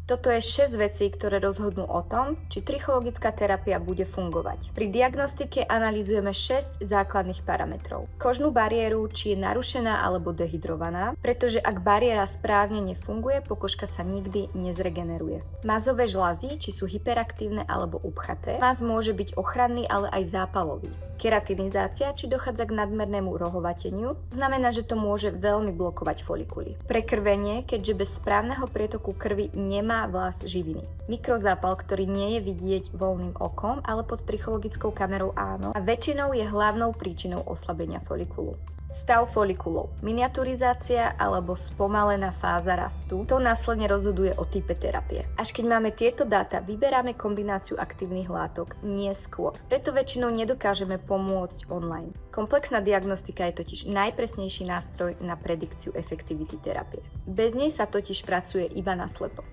Toto je 6 vecí, ktoré rozhodnú o tom, či trichologická terapia bude fungovať. Pri diagnostike analyzujeme 6 základných parametrov. Kožnú bariéru, či je narušená alebo dehydrovaná, pretože ak bariéra správne nefunguje, pokožka sa nikdy nezregeneruje. Mazové žľazy, či sú hyperaktívne alebo upchaté. Maz môže byť ochranný, ale aj zápalový. Keratinizácia, či dochádza k nadmernému rohovateniu, znamená, že to môže veľmi blokovať folikuly. Prekrvenie, keďže bez správneho prietoku krvi nemá vlas živiny. Mikrozápal, ktorý nie je vidieť voľným okom, ale pod trichologickou kamerou áno, a väčšinou je hlavnou príčinou oslabenia folikulu. Stav folikulov, miniaturizácia alebo spomalená fáza rastu, to následne rozhoduje o type terapie. Až keď máme tieto dáta, vyberáme kombináciu aktívnych látok, nie skôr. Preto väčšinou nedokážeme pomôcť online. Komplexná diagnostika je totiž najpresnejší nástroj na predikciu efektivity terapie. Bez nej sa totiž pracuje iba naslepo.